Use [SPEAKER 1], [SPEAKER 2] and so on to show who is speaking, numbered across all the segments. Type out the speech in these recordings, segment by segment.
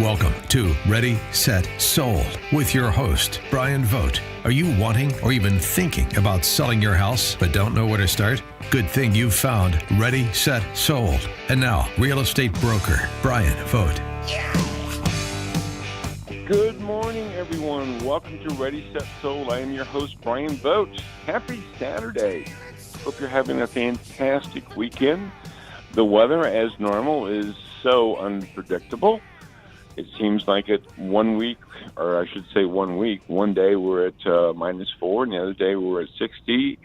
[SPEAKER 1] Welcome to Ready, Set, Sold with your host, Bryan Vogt. Are you wanting or even thinking about selling your house but don't know where to start? Good thing you found Ready, Set, Sold. And now, real estate broker, Bryan Vogt.
[SPEAKER 2] Good morning, everyone. Welcome to Ready, Set, Sold. I am your host, Bryan Vogt. Happy Saturday. Hope you're having a fantastic weekend. The weather, as normal, is so unpredictable. It seems like it one week, or I should say 1 week, one day we're at -4, and the other day we're at 60,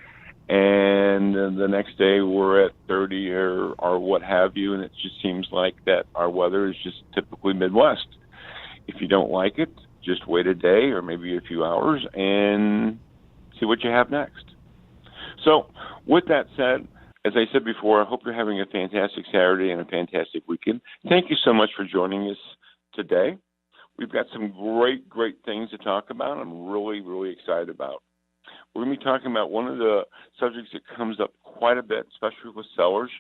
[SPEAKER 2] and the next day we're at 30 or what have you, and it just seems like that our weather is just typically Midwest. If you don't like it, just wait a day or maybe a few hours and see what you have next. So with that said, as I said before, I hope you're having a fantastic Saturday and a fantastic weekend. Thank you so much for joining us today. We've got some great things to talk about. I'm really excited about. We're going to be talking about one of the subjects that comes up quite a bit, especially with sellers.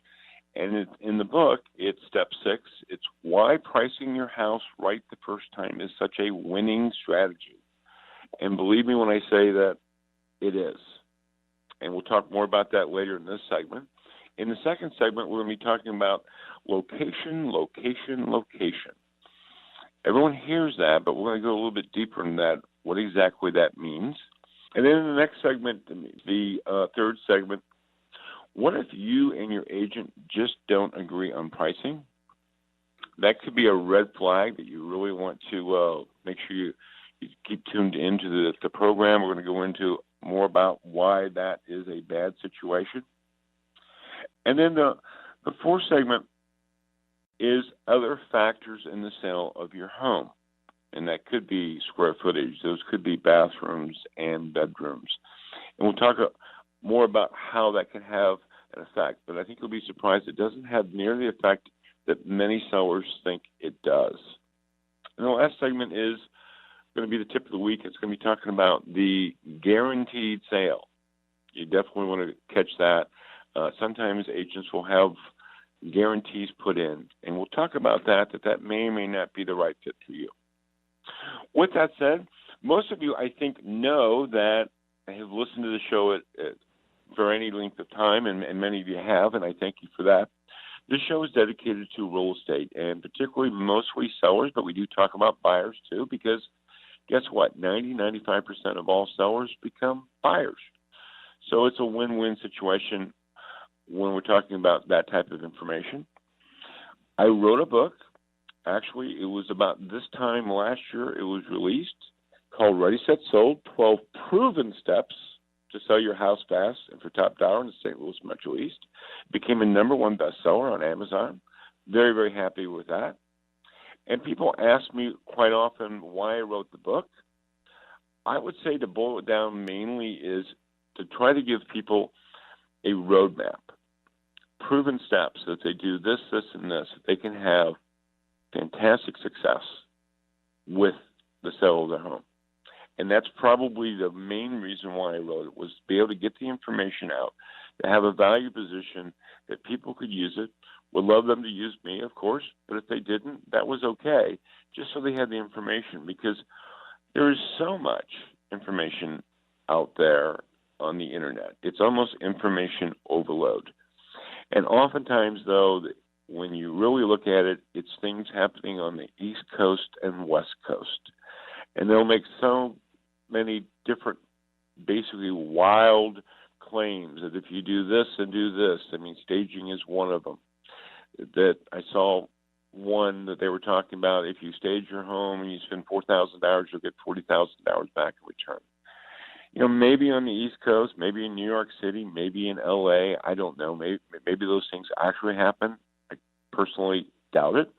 [SPEAKER 2] And in the book, it's step 6. It's why pricing your house right the first time is such a winning strategy. And believe me when I say that it is. And we'll talk more about that later in this segment. In the second segment, we're going to be talking about location. Everyone hears that, but we're going to go a little bit deeper in that, what exactly that means. And then in the next segment, the third segment, what if you and your agent just don't agree on pricing? That could be a red flag that you really want to make sure you keep tuned into the program. We're going to go into more about why that is a bad situation. And then the fourth segment is other factors in the sale of your home. And that could be square footage. Those could be bathrooms and bedrooms. And we'll talk more about how that can have an effect. But I think you'll be surprised it doesn't have near the effect that many sellers think it does. And the last segment is going to be the tip of the week. It's going to be talking about the guaranteed sale. You definitely want to catch that. Sometimes agents will have guarantees put in, and we'll talk about that may or may not be the right fit for you. With that said, most of you, I think, know that I have listened to the show for any length of time, and many of you have, and I thank you for that. This show is dedicated to real estate, and particularly mostly sellers, but we do talk about buyers too, because guess what? 95% of all sellers become buyers. So it's a win-win situation when we're talking about that type of information. I wrote a book. Actually, it was about this time last year it was released, called Ready, Set, Sold, 12 Proven Steps to Sell Your House Fast and for Top Dollar in the St. Louis Metro East. It became a #1 bestseller on Amazon. Very happy with that. And people ask me quite often why I wrote the book. I would say to boil it down mainly is to try to give people a roadmap, proven steps that they do this, and this, they can have fantastic success with the sale of their home. And that's probably the main reason why I wrote it, was to be able to get the information out, to have a value position that people could use it. Would love them to use me, of course, but if they didn't, that was okay, just so they had the information, because there is so much information out there on the internet. It's almost information overload. And oftentimes, though, when you really look at it, it's things happening on the East Coast and West Coast. And they'll make so many different, basically wild claims that if you do this and do this, I mean, staging is one of them. That I saw one that they were talking about, if you stage your home and you spend $4,000, you'll get $40,000 back in return. You know, maybe on the East Coast, maybe in New York City, maybe in L.A., I don't know. Maybe those things actually happen. I personally doubt it.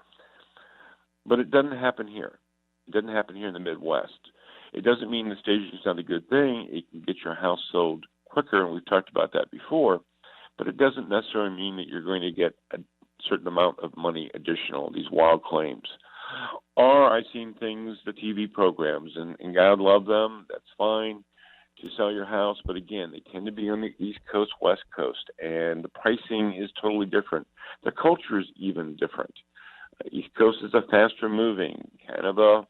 [SPEAKER 2] But it doesn't happen here. It doesn't happen here in the Midwest. It doesn't mean the staging is not a good thing. It can get your house sold quicker, and we've talked about that before. But it doesn't necessarily mean that you're going to get a certain amount of money additional, these wild claims. Or I've seen things, the TV programs, and God love them, that's fine, to sell your house. But again, they tend to be on the East Coast, West Coast, and the pricing is totally different. The culture is even different. East Coast is a faster moving, kind of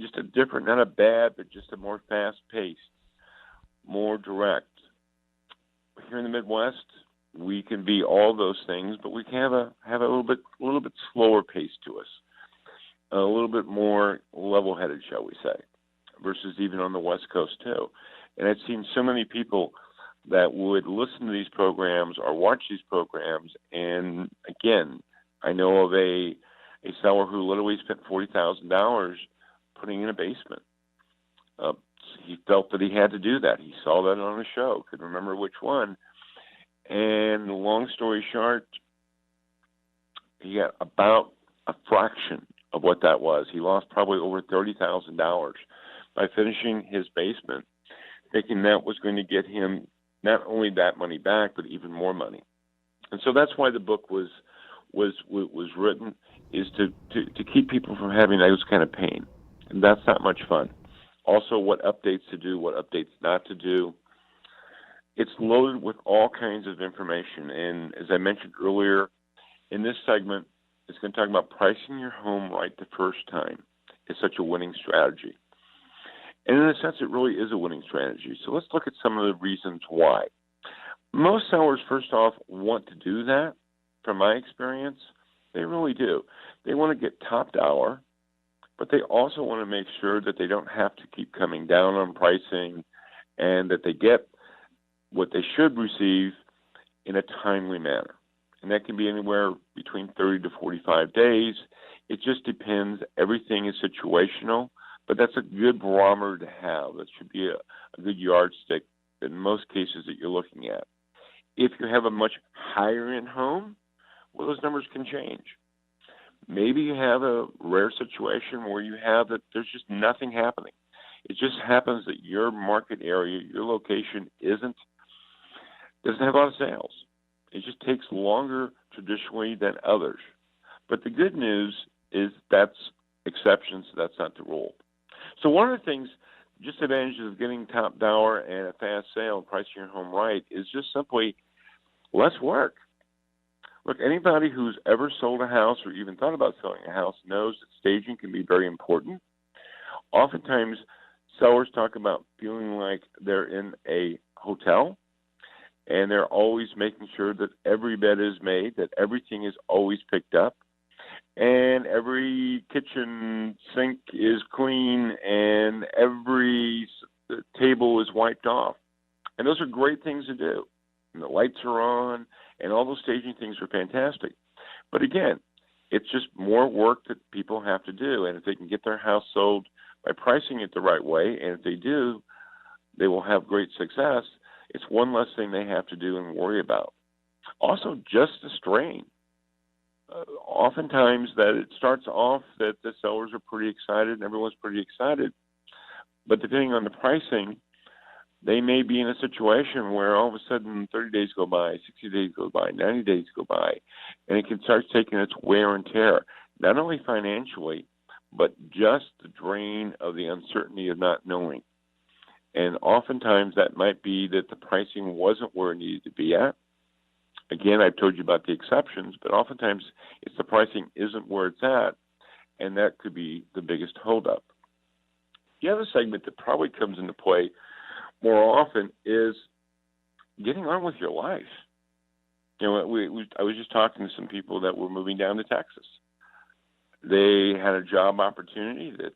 [SPEAKER 2] just a different, not a bad, but just a more fast-paced, more direct. Here in the Midwest, we can be all those things, but we can have a little bit slower pace to us, a little bit more level-headed, shall we say, versus even on the West Coast too. And I've seen so many people that would listen to these programs or watch these programs, and again, I know of a seller who literally spent $40,000 putting in a basement. He felt that he had to do that. He saw that on a show, couldn't remember which one. And long story short, he got about a fraction of what that was. He lost probably over $30,000 by finishing his basement, thinking that was going to get him not only that money back, but even more money. And so that's why the book was written, is to keep people from having those kind of pain. And that's not much fun. Also, what updates to do, what updates not to do. It's loaded with all kinds of information. And as I mentioned earlier, in this segment, it's going to talk about pricing your home right the first time. It's such a winning strategy. And in a sense, it really is a winning strategy. So let's look at some of the reasons why. Most sellers, first off, want to do that. From my experience, they really do. They want to get top dollar, but they also want to make sure that they don't have to keep coming down on pricing and that they get what they should receive in a timely manner. And that can be anywhere between 30 to 45 days. It just depends. Everything is situational, but that's a good barometer to have. That should be a good yardstick in most cases that you're looking at. If you have a much higher end home, well, those numbers can change. Maybe you have a rare situation where you have that there's just nothing happening. It just happens that your market area, your location doesn't have a lot of sales. It just takes longer traditionally than others. But the good news is that's exceptions, that's not the rule. So one of the things, just advantages of getting top dollar and a fast sale and pricing your home right is just simply less work. Look, anybody who's ever sold a house or even thought about selling a house knows that staging can be very important. Oftentimes, sellers talk about feeling like they're in a hotel, and they're always making sure that every bed is made, that everything is always picked up, and every kitchen sink is clean, and every table is wiped off. And those are great things to do. And the lights are on, and all those staging things are fantastic. But again, it's just more work that people have to do. And if they can get their house sold by pricing it the right way, and if they do, they will have great success. It's one less thing they have to do and worry about. Also, just the strain. Oftentimes that it starts off that the sellers are pretty excited and everyone's pretty excited. But depending on the pricing, they may be in a situation where all of a sudden 30 days go by, 60 days go by, 90 days go by, and it can start taking its wear and tear, not only financially, but just the drain of the uncertainty of not knowing. And oftentimes that might be that the pricing wasn't where it needed to be at. Again, I've told you about the exceptions, but oftentimes it's the pricing isn't where it's at, and that could be the biggest holdup. The other segment that probably comes into play more often is getting on with your life. You know, I was just talking to some people that were moving down to Texas. They had a job opportunity that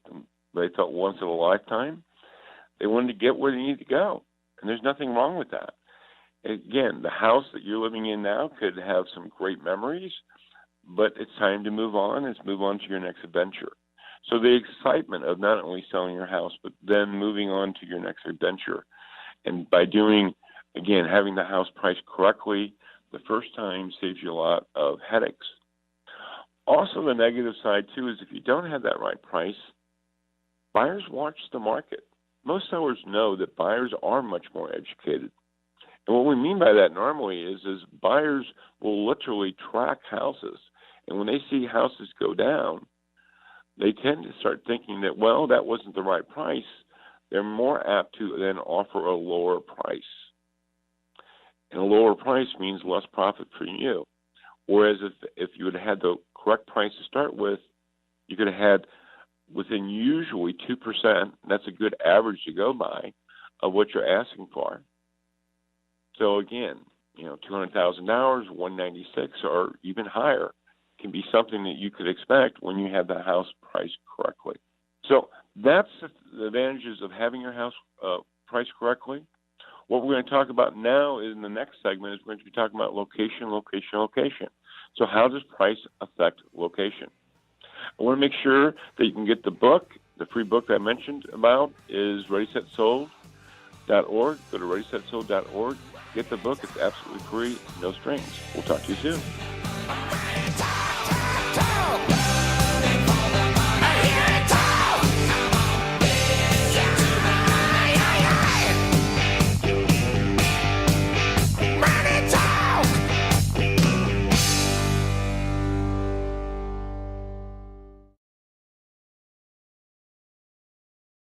[SPEAKER 2] they felt once in a lifetime. They wanted to get where they needed to go, and there's nothing wrong with that. Again, the house that you're living in now could have some great memories, but it's time to move on. It's move on to your next adventure. So the excitement of not only selling your house, but then moving on to your next adventure. And by doing, again, having the house priced correctly the first time saves you a lot of headaches. Also, the negative side, too, is if you don't have that right price, buyers watch the market. Most sellers know that buyers are much more educated. And what we mean by that normally is buyers will literally track houses. And when they see houses go down, they tend to start thinking that, well, that wasn't the right price. They're more apt to then offer a lower price. And a lower price means less profit for you. Whereas if you had the correct price to start with, you could have had within usually 2%. That's a good average to go by of what you're asking for. So again, $200,000, $196,000, or even higher can be something that you could expect when you have the house priced correctly. So that's the advantages of having your house priced correctly. What we're going to talk about now in the next segment is we're going to be talking about location, location, location. So how does price affect location? I want to make sure that you can get the book. The free book that I mentioned about is ReadySetSold.org. Go to ReadySetSold.org. Get the book. It's absolutely free, no strings. We'll talk to you soon.